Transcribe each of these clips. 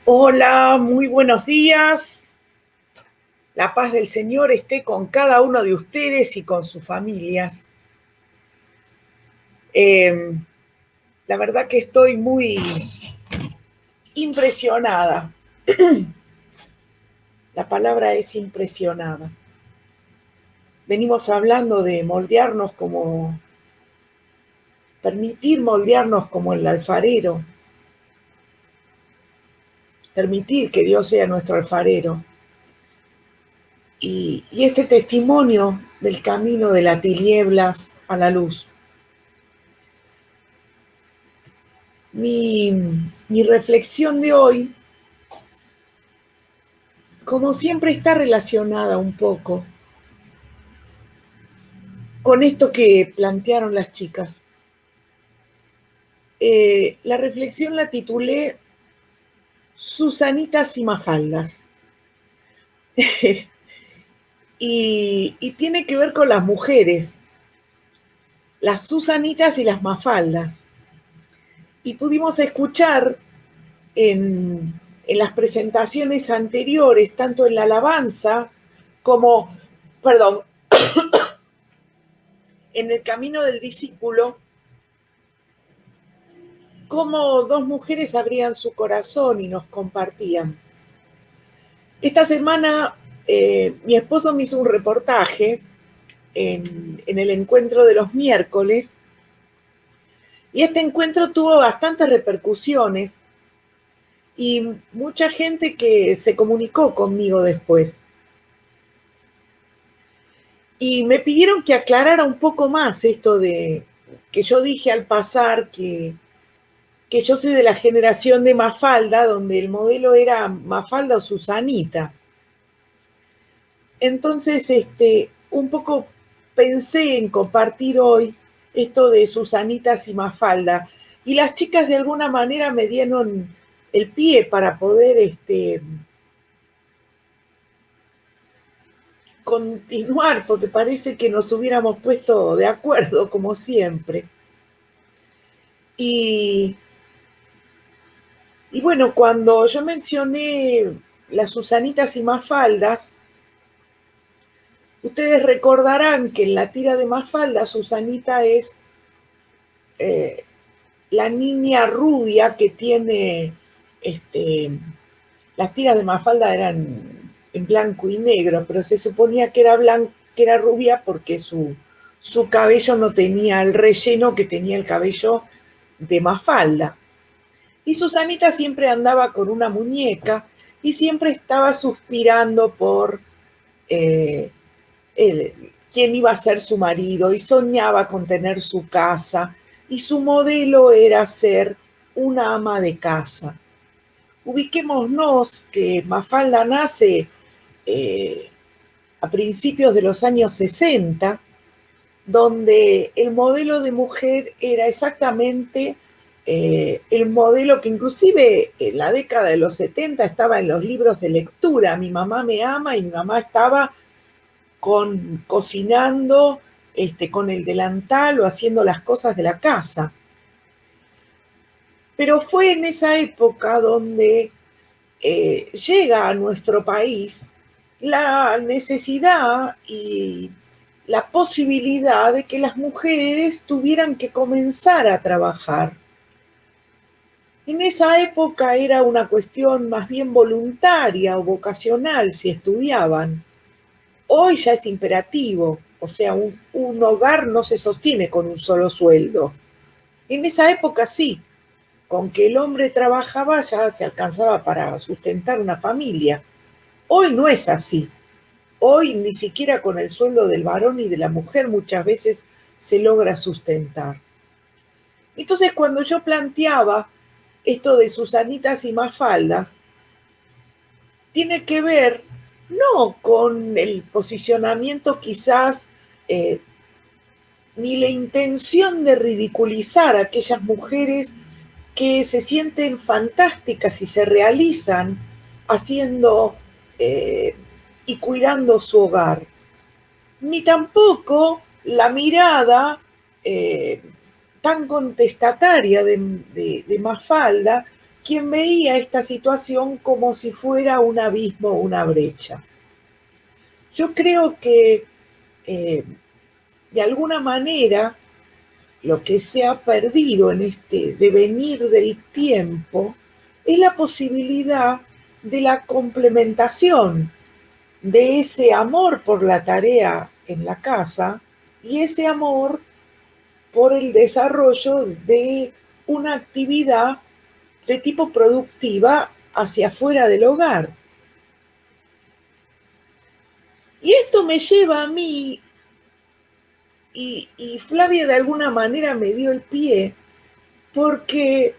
Hola, muy buenos días. La paz del Señor esté con cada uno de ustedes y con sus familias. Eh, la verdad que estoy muy impresionada. La palabra es impresionada. Venimos hablando de moldearnos como, permitir moldearnos como el alfarero, permitir que Dios sea nuestro alfarero. Y este testimonio del camino de las tinieblas a la luz. Mi, mi reflexión de hoy, como siempre, está relacionada un poco con esto que plantearon las chicas. La reflexión la titulé Susanitas y Mafaldas. y tiene que ver con las mujeres, las Susanitas y las Mafaldas. Y pudimos escuchar en las presentaciones anteriores, tanto en la alabanza como, perdón, en el camino del discípulo, cómo dos mujeres abrían su corazón y nos compartían. Esta semana mi esposo me hizo un reportaje en el encuentro de los miércoles y este encuentro tuvo bastantes repercusiones y mucha gente que se comunicó conmigo después. Y me pidieron que aclarara un poco más esto de que yo dije al pasar que yo soy de la generación de Mafalda, donde el modelo era Mafalda o Susanita. Entonces, un poco pensé en compartir hoy esto de Susanitas y Mafalda. Y las chicas de alguna manera me dieron el pie para poder continuar, porque parece que nos hubiéramos puesto de acuerdo, como siempre. Y, y bueno, cuando yo mencioné las Susanitas y Mafaldas, ustedes recordarán que en la tira de Mafalda, Susanita es eh, la niña rubia que tiene, las tiras de Mafalda eran en blanco y negro, pero se suponía que era que era rubia porque su cabello no tenía el relleno que tenía el cabello de Mafalda. Y Susanita siempre andaba con una muñeca y siempre estaba suspirando por eh, quién iba a ser su marido y soñaba con tener su casa y su modelo era ser una ama de casa. Ubiquémonos que Mafalda nace eh, a principios de los años 60, donde el modelo de mujer era exactamente el modelo que inclusive en la década de los 70 estaba en los libros de lectura. Mi mamá me ama y mi mamá estaba cocinando con el delantal o haciendo las cosas de la casa. Pero fue en esa época donde llega a nuestro país la necesidad y la posibilidad de que las mujeres tuvieran que comenzar a trabajar. En esa época era una cuestión más bien voluntaria o vocacional si estudiaban. Hoy ya es imperativo, o sea, un hogar no se sostiene con un solo sueldo. En esa época sí, con que el hombre trabajaba ya se alcanzaba para sustentar una familia. Hoy no es así. Hoy ni siquiera con el sueldo del varón y de la mujer muchas veces se logra sustentar. Entonces cuando yo planteaba esto de Susanitas y Mafaldas, tiene que ver no con el posicionamiento quizás eh, ni la intención de ridiculizar a aquellas mujeres que se sienten fantásticas y se realizan haciendo eh, y cuidando su hogar, ni tampoco la mirada tan contestataria de Mafalda quien veía esta situación como si fuera un abismo o una brecha. Yo creo que de alguna manera lo que se ha perdido en este devenir del tiempo es la posibilidad de la complementación de ese amor por la tarea en la casa y ese amor por el desarrollo de una actividad de tipo productiva hacia afuera del hogar. Y esto me lleva a mí, y Flavia de alguna manera me dio el pie, porque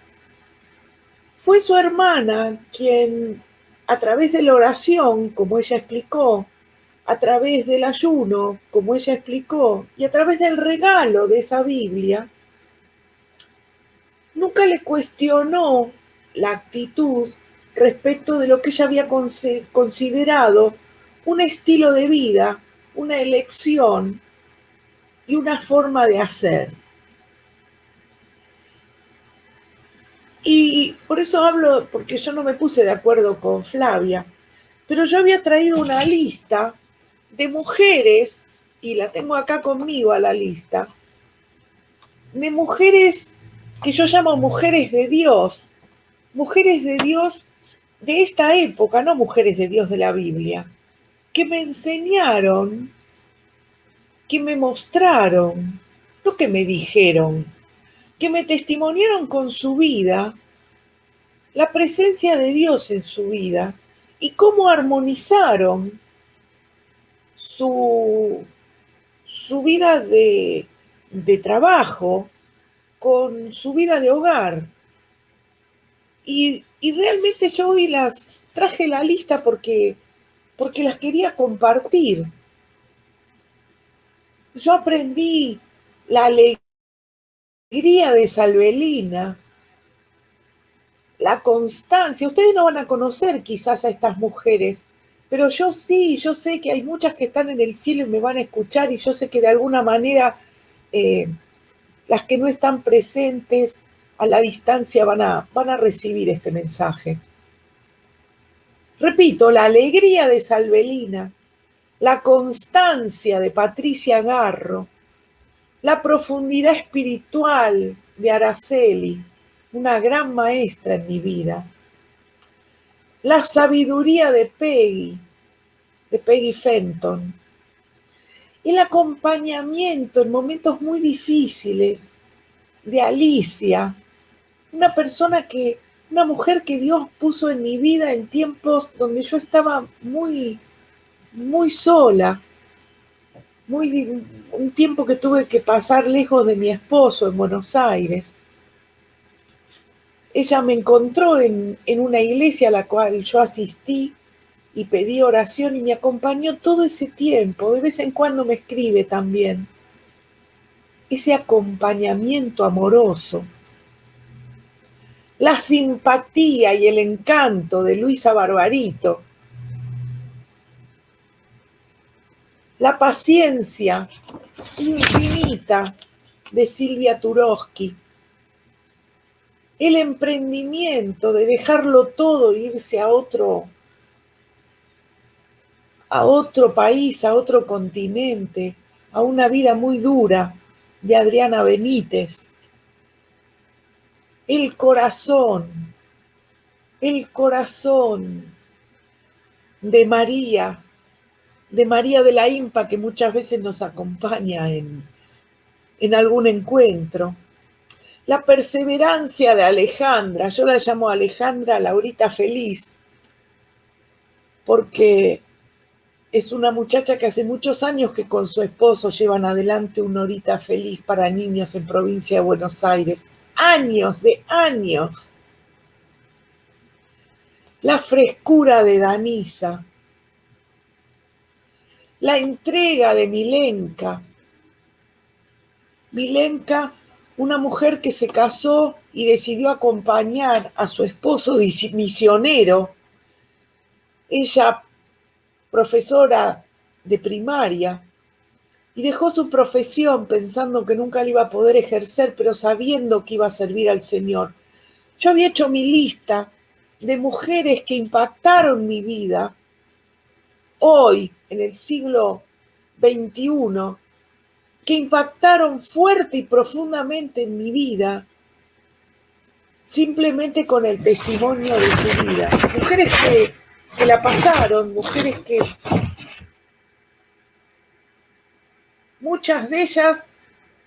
fue su hermana quien, a través de la oración, como ella explicó, a través del ayuno, como ella explicó, y a través del regalo de esa Biblia, nunca le cuestionó la actitud respecto de lo que ella había considerado un estilo de vida, una elección y una forma de hacer. Y por eso hablo, porque yo no me puse de acuerdo con Flavia, pero yo había traído una lista de mujeres, y la tengo acá conmigo a la lista, de mujeres que yo llamo mujeres de Dios de esta época, no mujeres de Dios de la Biblia, que me enseñaron, que me mostraron, no que me dijeron, que me testimoniaron con su vida la presencia de Dios en su vida y cómo armonizaron su, su vida de trabajo con su vida de hogar. Y realmente yo hoy las traje la lista porque las quería compartir. Yo aprendí la alegría de Salvelina, la constancia. Ustedes no van a conocer quizás a estas mujeres, pero yo sí, yo sé que hay muchas que están en el cielo y me van a escuchar, y yo sé que de alguna manera eh, las que no están presentes a la distancia van a recibir este mensaje. Repito, la alegría de Salvelina, la constancia de Patricia Garro, la profundidad espiritual de Araceli, una gran maestra en mi vida, la sabiduría de Peggy Fenton, el acompañamiento en momentos muy difíciles de Alicia, una mujer que Dios puso en mi vida en tiempos donde yo estaba muy, muy sola, un tiempo que tuve que pasar lejos de mi esposo en Buenos Aires. Ella me encontró en una iglesia a la cual yo asistí y pedí oración y me acompañó todo ese tiempo. De vez en cuando me escribe también. Ese acompañamiento amoroso. La simpatía y el encanto de Luisa Barbarito. La paciencia infinita de Silvia Turoski. El emprendimiento de dejarlo todo e irse a otro país, a otro continente, a una vida muy dura de Adriana Benítez. El corazón de María de la Impa, que muchas veces nos acompaña en algún encuentro. La perseverancia de Alejandra, yo la llamo Alejandra Laurita Feliz, porque es una muchacha que hace muchos años que con su esposo llevan adelante una horita feliz para niños en provincia de Buenos Aires. Años de años. La frescura de Danisa. La entrega de Milenka. Milenka, una mujer que se casó y decidió acompañar a su esposo misionero. Ella, profesora de primaria, y dejó su profesión pensando que nunca la iba a poder ejercer, pero sabiendo que iba a servir al Señor. yo había hecho mi lista de mujeres que impactaron mi vida hoy, en el siglo XXI, que impactaron fuerte y profundamente en mi vida, simplemente con el testimonio de su vida. Mujeres que la pasaron, mujeres que muchas de ellas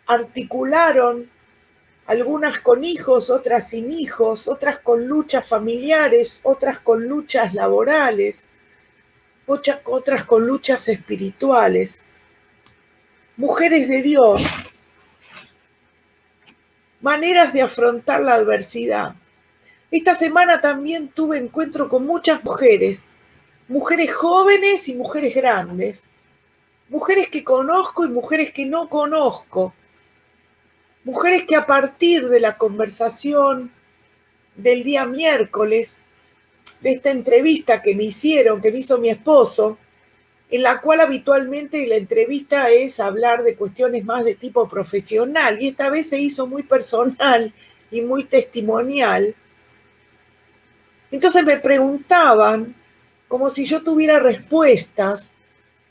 articularon, algunas con hijos, otras sin hijos, otras con luchas familiares, otras con luchas laborales, otras con luchas espirituales. Mujeres de Dios, maneras de afrontar la adversidad. Esta semana también tuve encuentro con muchas mujeres, mujeres jóvenes y mujeres grandes, mujeres que conozco y mujeres que no conozco, mujeres que a partir de la conversación del día miércoles, de esta entrevista que me hicieron, que me hizo mi esposo, en la cual habitualmente la entrevista es hablar de cuestiones más de tipo profesional, y esta vez se hizo muy personal y muy testimonial. Entonces me preguntaban, como si yo tuviera respuestas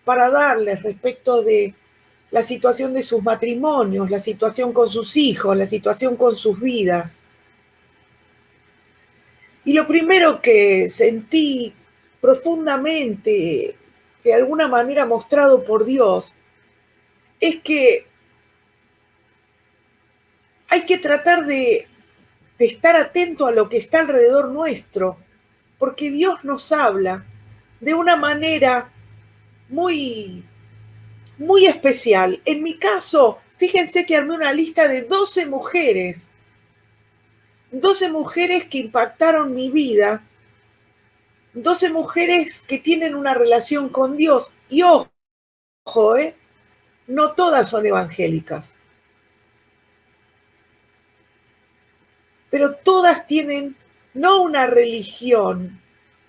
para darles respecto de la situación de sus matrimonios, la situación con sus hijos, la situación con sus vidas. Y lo primero que sentí profundamente, de alguna manera mostrado por Dios, es que hay que tratar de estar atento a lo que está alrededor nuestro, porque Dios nos habla de una manera muy, muy especial. En mi caso, fíjense que armé una lista de 12 mujeres que impactaron mi vida, 12 mujeres que tienen una relación con Dios. Y ojo, no todas son evangélicas, pero todas tienen no una religión,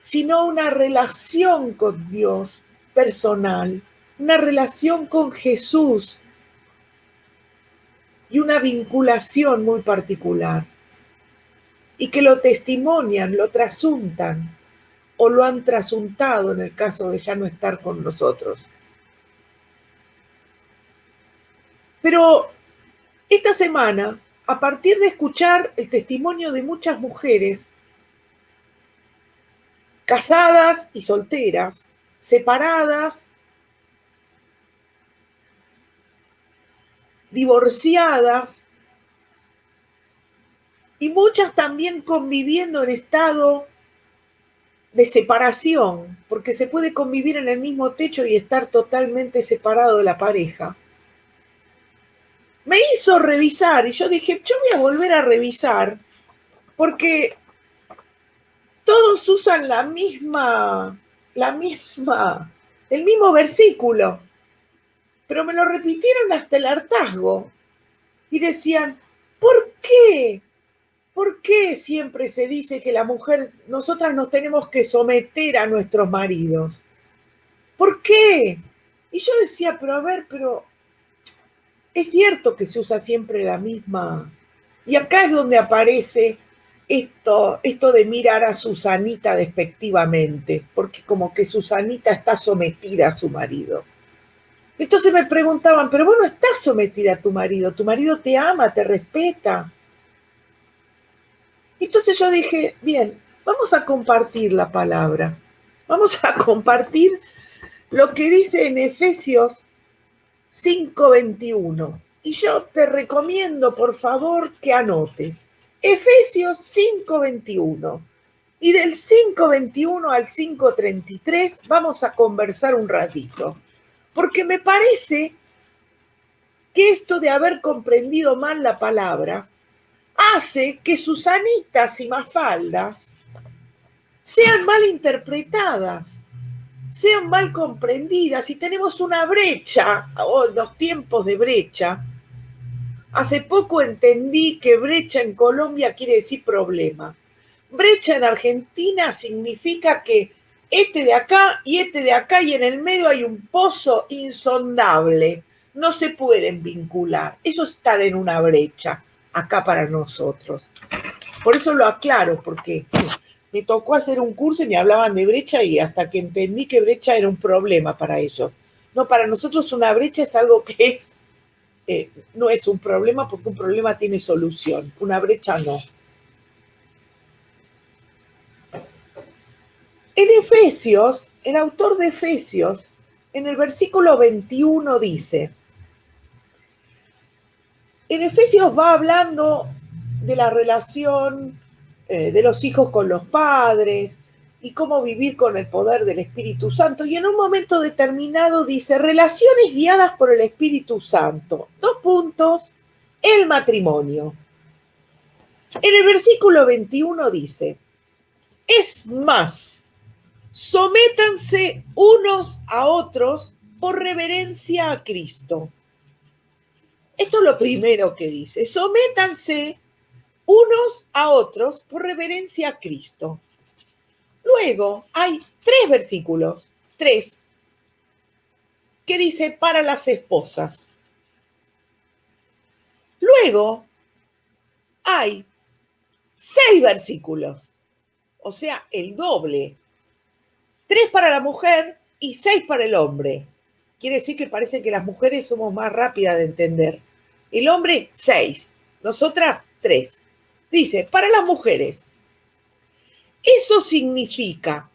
sino una relación con Dios personal, una relación con Jesús y una vinculación muy particular. Y que lo testimonian, lo trasuntan o lo han trasuntado en el caso de ya no estar con nosotros. Pero esta semana, a partir de escuchar el testimonio de muchas mujeres, casadas y solteras, separadas, divorciadas, y muchas también conviviendo en estado de separación, porque se puede convivir en el mismo techo y estar totalmente separado de la pareja. Me hizo revisar y yo dije, yo voy a volver a revisar porque todos usan el mismo versículo, pero me lo repitieron hasta el hartazgo y decían, ¿por qué? ¿Por qué siempre se dice que la mujer, nosotras nos tenemos que someter a nuestros maridos? ¿Por qué? Y yo decía, pero a ver, pero es cierto que se usa siempre la misma. Y acá es donde aparece esto de mirar a Susanita despectivamente, porque como que Susanita está sometida a su marido. Entonces me preguntaban, pero vos no estás sometida a tu marido te ama, te respeta. Entonces yo dije, bien, vamos a compartir la palabra, vamos a compartir lo que dice en Efesios 5:21. Y yo te recomiendo, por favor, que anotes. Efesios 5:21. Y del 5:21 al 5:33 vamos a conversar un ratito. Porque me parece que esto de haber comprendido mal la palabra hace que Susanitas y Mafaldas sean mal interpretadas, sean mal comprendidas, y tenemos una brecha, o los tiempos de brecha. Hace poco entendí que brecha en Colombia quiere decir problema. Brecha en Argentina significa que este de acá y este de acá, y en el medio hay un pozo insondable. No se pueden vincular. Eso es estar en una brecha acá para nosotros. Por eso lo aclaro, porque me tocó hacer un curso y me hablaban de brecha y hasta que entendí que brecha era un problema para ellos. No, para nosotros una brecha es algo que es, no es un problema porque un problema tiene solución, una brecha no. En Efesios, el autor de Efesios, en el versículo 21 dice, en Efesios va hablando de la relación de los hijos con los padres y cómo vivir con el poder del Espíritu Santo. Y en un momento determinado dice, relaciones guiadas por el Espíritu Santo. 2 puntos, el matrimonio. En el versículo 21 dice, es más, sométanse unos a otros por reverencia a Cristo. Esto es lo primero que dice, sométanse unos a otros por reverencia a Cristo. Luego hay 3 versículos, 3, que dice para las esposas. Luego hay 6 versículos, o sea, el doble. 3 para la mujer y 6 para el hombre. Quiere decir que parece que las mujeres somos más rápidas de entender. El hombre, 6. Nosotras, 3. Dice, para las mujeres. Eso significa,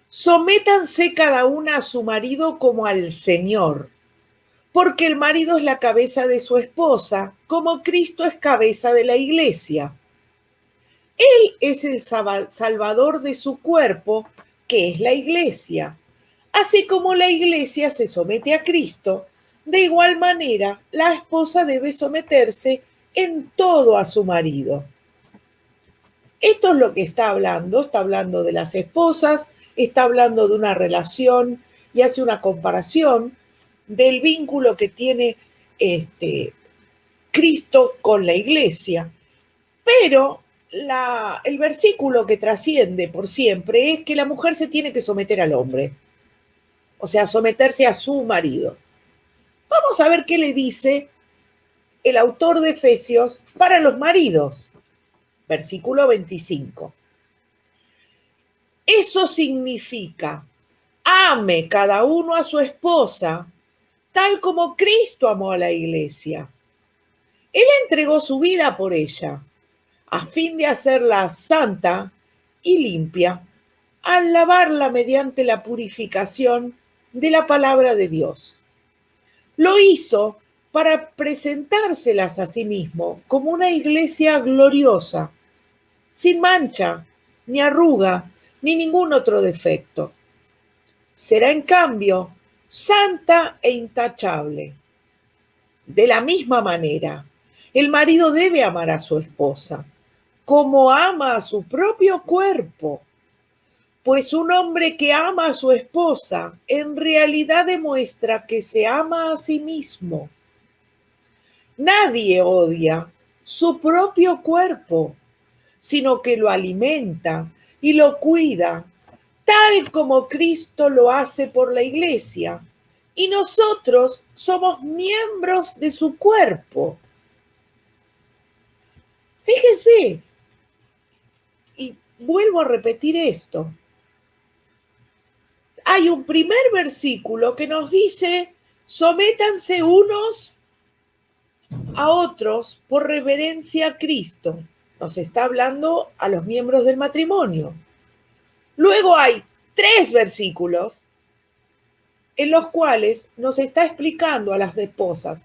sométanse cada una a su marido como al Señor, porque el marido es la cabeza de su esposa, como Cristo es cabeza de la iglesia. Él es el salvador de su cuerpo, que es la iglesia. Así como la iglesia se somete a Cristo, de igual manera la esposa debe someterse en todo a su marido. Esto es lo que está hablando de las esposas, está hablando de una relación y hace una comparación del vínculo que tiene Cristo con la iglesia. Pero el versículo que trasciende por siempre es que la mujer se tiene que someter al hombre, o sea, someterse a su marido. Vamos a ver qué le dice el autor de Efesios para los maridos. Versículo 25. Eso significa, ame cada uno a su esposa, tal como Cristo amó a la iglesia. Él entregó su vida por ella, a fin de hacerla santa y limpia, al lavarla mediante la purificación de la palabra de Dios. Lo hizo para presentárselas a sí mismo como una iglesia gloriosa, sin mancha, ni arruga, ni ningún otro defecto. Será, en cambio, santa e intachable. De la misma manera, el marido debe amar a su esposa, como ama a su propio cuerpo, pues un hombre que ama a su esposa en realidad demuestra que se ama a sí mismo. Nadie odia su propio cuerpo, sino que lo alimenta y lo cuida, tal como Cristo lo hace por la iglesia, y nosotros somos miembros de su cuerpo. Fíjese, y vuelvo a repetir esto. Hay un primer versículo que nos dice, sométanse unos a otros por reverencia a Cristo. Nos está hablando a los miembros del matrimonio. Luego hay 3 versículos en los cuales nos está explicando a las esposas.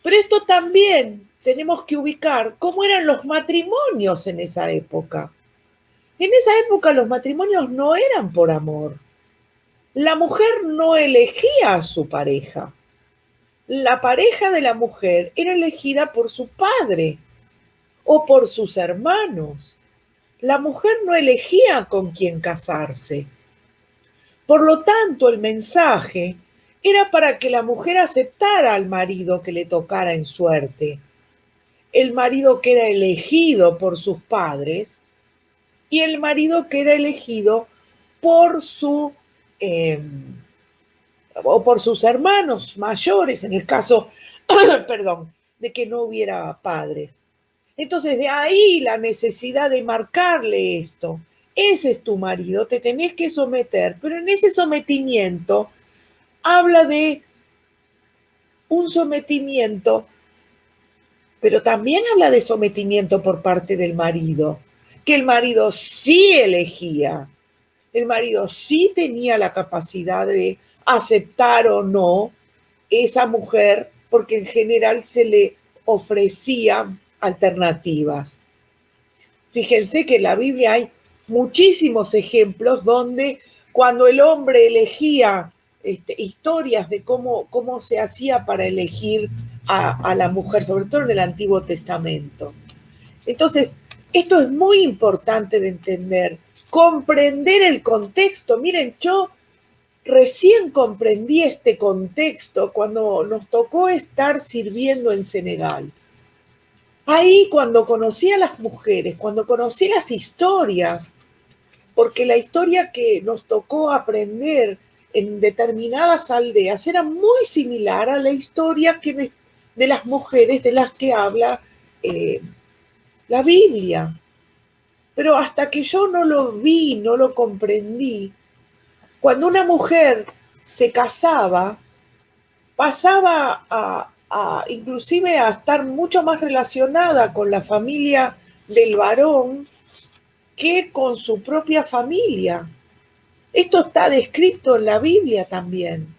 Pero esto también tenemos que ubicar cómo eran los matrimonios en esa época. En esa época los matrimonios no eran por amor. La mujer no elegía a su pareja. La pareja de la mujer era elegida por su padre o por sus hermanos. La mujer no elegía con quién casarse. Por lo tanto, el mensaje era para que la mujer aceptara al marido que le tocara en suerte, el marido que era elegido por sus padres y el marido que era elegido por o por sus hermanos mayores, en el caso, perdón, de que no hubiera padres. Entonces, de ahí la necesidad de marcarle esto. Ese es tu marido, te tenés que someter, pero en ese sometimiento habla de un sometimiento, pero también habla de sometimiento por parte del marido, que el marido sí elegía, el marido sí tenía la capacidad de aceptar o no esa mujer, porque en general se le ofrecían alternativas. Fíjense que en la Biblia hay muchísimos ejemplos donde cuando el hombre elegía historias de cómo se hacía para elegir a la mujer, sobre todo en el Antiguo Testamento. Entonces, esto es muy importante de entender, comprender el contexto. Miren, yo recién comprendí este contexto cuando nos tocó estar sirviendo en Senegal. Ahí cuando conocí a las mujeres, cuando conocí las historias, porque la historia que nos tocó aprender en determinadas aldeas era muy similar a la historia de las mujeres de las que habla la Biblia. Pero hasta que yo no lo vi, no lo comprendí, cuando una mujer se casaba, pasaba inclusive a estar mucho más relacionada con la familia del varón que con su propia familia. Esto está descrito en la Biblia también.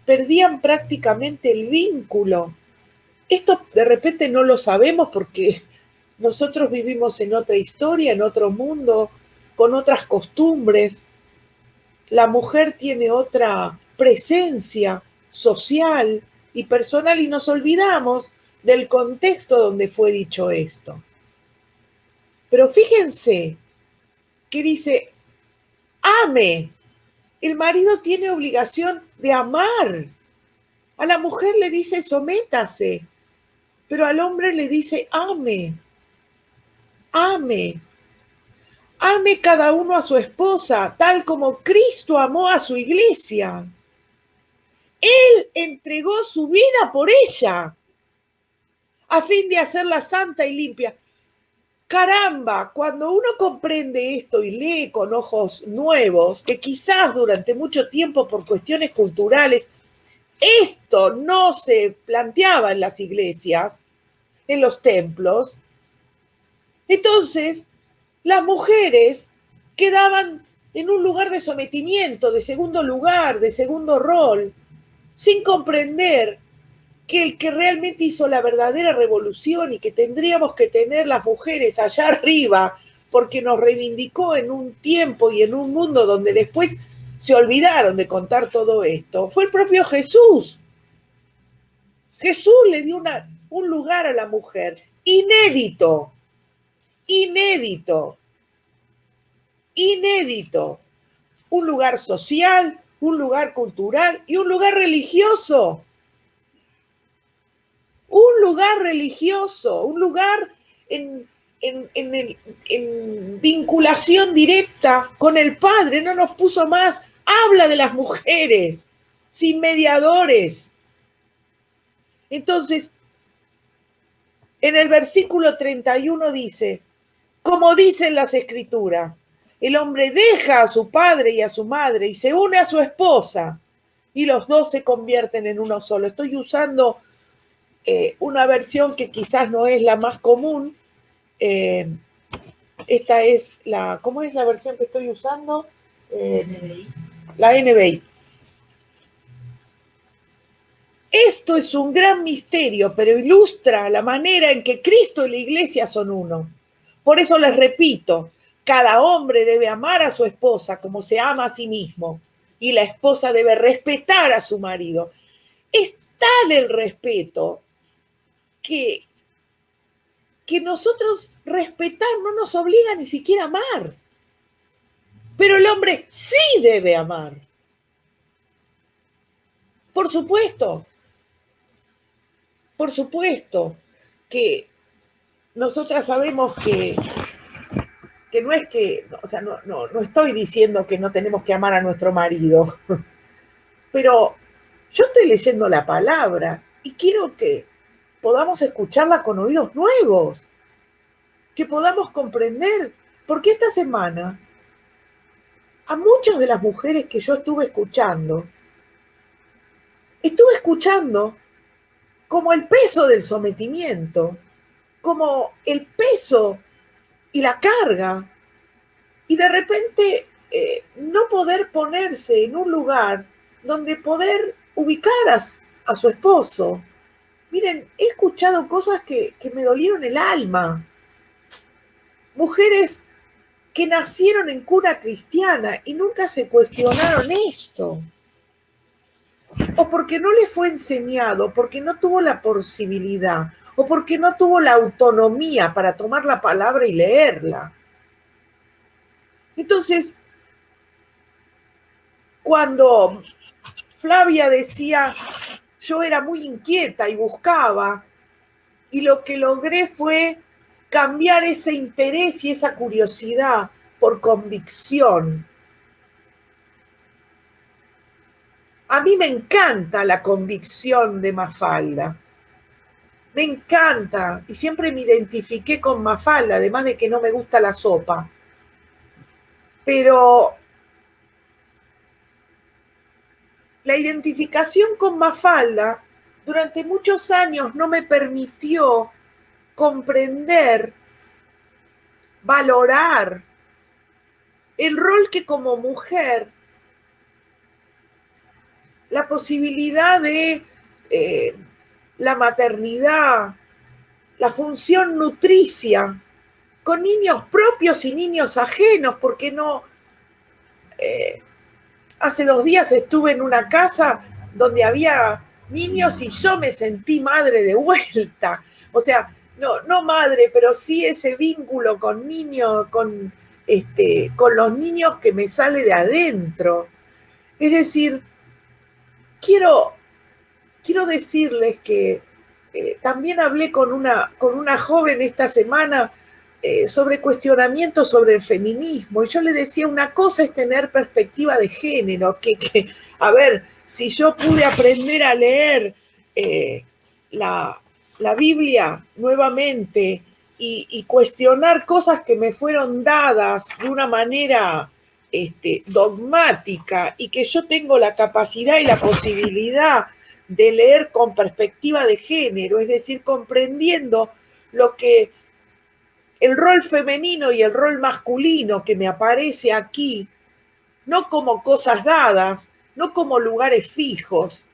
Perdían prácticamente el vínculo. Esto de repente no lo sabemos porque nosotros vivimos en otra historia, en otro mundo, con otras costumbres. La mujer tiene otra presencia social y personal y nos olvidamos del contexto donde fue dicho esto. Pero fíjense que dice, ame. El marido tiene obligación de amar. A la mujer le dice sométase, pero al hombre le dice ame, ame. Ame cada uno a su esposa, tal como Cristo amó a su iglesia. Él entregó su vida por ella, a fin de hacerla santa y limpia. Caramba, cuando uno comprende esto y lee con ojos nuevos, que quizás durante mucho tiempo por cuestiones culturales, esto no se planteaba en las iglesias, en los templos, entonces las mujeres quedaban en un lugar de sometimiento, de segundo lugar, de segundo rol, sin comprender que el que realmente hizo la verdadera revolución y que tendríamos que tener las mujeres allá arriba, porque nos reivindicó en un tiempo y en un mundo donde después se olvidaron de contar todo esto, fue el propio Jesús. Jesús le dio un lugar a la mujer inédito, inédito, inédito. Un lugar social, un lugar cultural y un lugar religioso. Un lugar religioso, un lugar en vinculación directa con el Padre, no nos puso más. Habla de las mujeres, sin mediadores. Entonces, en el versículo 31 dice, como dicen las escrituras, el hombre deja a su padre y a su madre y se une a su esposa y los dos se convierten en uno solo. Estoy usando una versión que quizás no es la más común. Esta es ¿cómo es la versión que estoy usando? NBI. La NBI. Esto es un gran misterio, pero ilustra la manera en que Cristo y la Iglesia son uno. Por eso les repito, cada hombre debe amar a su esposa como se ama a sí mismo y la esposa debe respetar a su marido. Es tal el respeto que nosotros respetar no nos obliga ni siquiera a amar. Pero el hombre sí debe amar. Por supuesto que nosotras sabemos que no es que, o sea, no estoy diciendo que no tenemos que amar a nuestro marido, pero yo estoy leyendo la palabra y quiero que podamos escucharla con oídos nuevos. que podamos comprender, porque esta semana a muchas de las mujeres que yo estuve escuchando como el peso del sometimiento, como el peso y la carga, y de repente no poder ponerse en un lugar donde poder ubicar a su esposo. Miren, he escuchado cosas que me dolieron el alma. Mujeres que nacieron en cuna cristiana y nunca se cuestionaron esto. O porque no le fue enseñado, porque no tuvo la posibilidad, o porque no tuvo la autonomía para tomar la palabra y leerla. Entonces, cuando Flavia decía, yo era muy inquieta y buscaba, y lo que logré fue cambiar ese interés y esa curiosidad por convicción. A mí me encanta la convicción de Mafalda. Me encanta y siempre me identifiqué con Mafalda, además de que no me gusta la sopa. Pero la identificación con Mafalda durante muchos años no me permitió comprender, valorar el rol que como mujer, la posibilidad de la maternidad, la función nutricia, con niños propios y niños ajenos, porque no... Hace 2 días estuve en una casa donde había niños y yo me sentí madre de vuelta. O sea, no madre, pero sí ese vínculo con niños, con los niños que me sale de adentro. Es decir, quiero, quiero decirles que también hablé con una joven esta semana sobre cuestionamientos sobre el feminismo, y yo le decía, una cosa es tener perspectiva de género, a ver, si yo pude aprender a leer eh, la Biblia nuevamente y cuestionar cosas que me fueron dadas de una manera dogmática, y que yo tengo la capacidad y la posibilidad de leer con perspectiva de género, es decir, comprendiendo lo que el rol femenino y el rol masculino que me aparece aquí, no como cosas dadas, no como lugares fijos.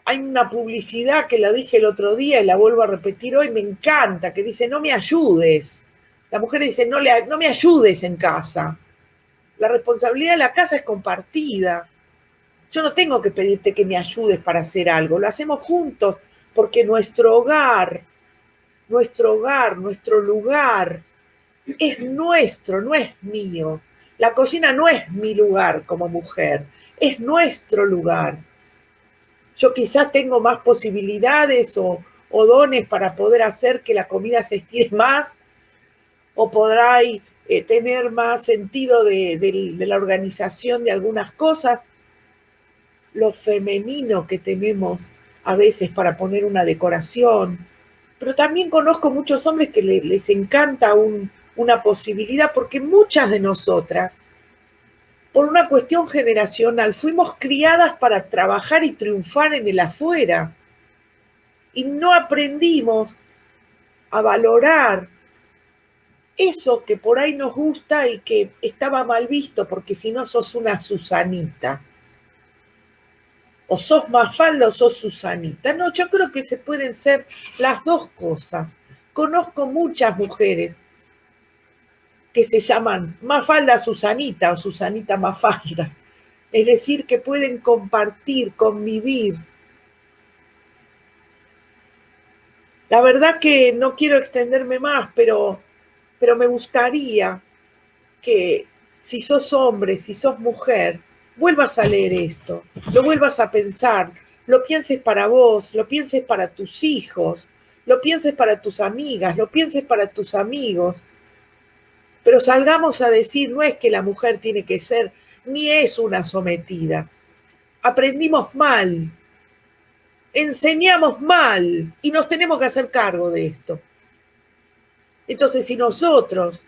Hay una publicidad que la dije el otro día y la vuelvo a repetir hoy, me encanta, que dice, no me ayudes. La mujer dice, no me ayudes en casa. La responsabilidad de la casa es compartida. Yo no tengo que pedirte que me ayudes para hacer algo, lo hacemos juntos, porque nuestro hogar, nuestro lugar es nuestro, no es mío. La cocina no es mi lugar como mujer, es nuestro lugar. Yo quizás tengo más posibilidades o dones para poder hacer que la comida se estire más, o podrá tener más sentido de la organización de algunas cosas. Lo femenino que tenemos a veces para poner una decoración, pero también conozco muchos hombres que les encanta una posibilidad, porque muchas de nosotras, por una cuestión generacional, fuimos criadas para trabajar y triunfar en el afuera, y no aprendimos a valorar eso que por ahí nos gusta y que estaba mal visto, porque si no sos una Susanita. O sos Mafalda o sos Susanita. No, yo creo que se pueden ser las dos cosas. Conozco muchas mujeres que se llaman Mafalda Susanita o Susanita Mafalda. Es decir, que pueden compartir, convivir. La verdad que no quiero extenderme más, pero me gustaría que si sos hombre, si sos mujer, vuelvas a leer esto, lo vuelvas a pensar, lo pienses para vos, lo pienses para tus hijos, lo pienses para tus amigas, lo pienses para tus amigos, pero salgamos a decir, no es que la mujer tiene que ser, ni es una sometida. Aprendimos mal, enseñamos mal y nos tenemos que hacer cargo de esto. Entonces, si nosotros,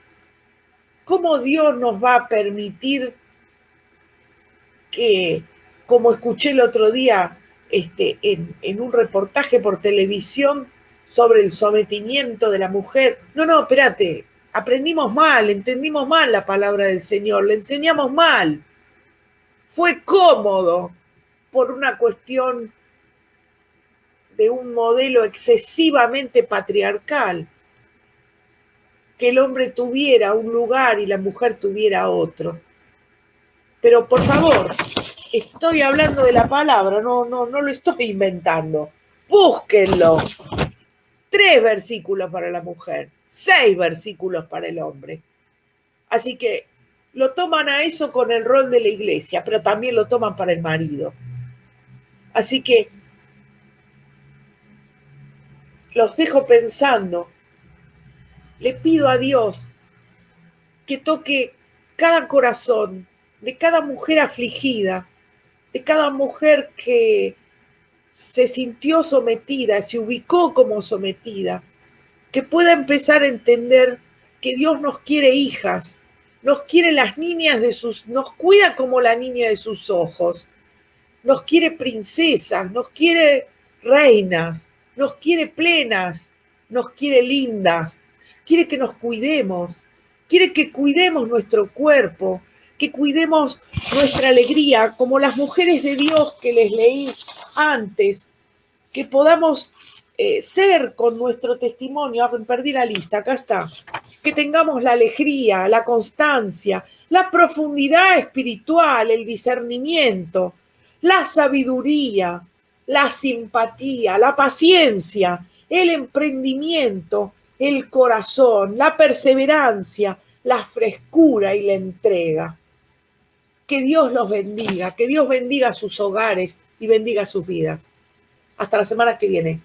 ¿cómo Dios nos va a permitir que, como escuché el otro día en un reportaje por televisión sobre el sometimiento de la mujer? No, no, espérate, aprendimos mal, entendimos mal la palabra del Señor, le enseñamos mal. Fue cómodo por una cuestión de un modelo excesivamente patriarcal, que el hombre tuviera un lugar y la mujer tuviera otro. Pero por favor, estoy hablando de la palabra, no lo estoy inventando. Búsquenlo. 3 versículos para la mujer, 6 versículos para el hombre. Así que lo toman a eso con el rol de la iglesia, pero también lo toman para el marido. Así que los dejo pensando. Le pido a Dios que toque cada corazón de cada mujer afligida, de cada mujer que se sintió sometida, se ubicó como sometida, que pueda empezar a entender que Dios nos quiere hijas, nos quiere las niñas de sus, nos cuida como la niña de sus ojos, nos quiere princesas, nos quiere reinas, nos quiere plenas, nos quiere lindas, quiere que nos cuidemos, quiere que cuidemos nuestro cuerpo, que cuidemos nuestra alegría, como las mujeres de Dios que les leí antes, que podamos ser con nuestro testimonio. Perdí la lista, acá está. Que tengamos la alegría, la constancia, la profundidad espiritual, el discernimiento, la sabiduría, la simpatía, la paciencia, el emprendimiento, el corazón, la perseverancia, la frescura y la entrega. Que Dios los bendiga, que Dios bendiga sus hogares y bendiga sus vidas. Hasta la semana que viene.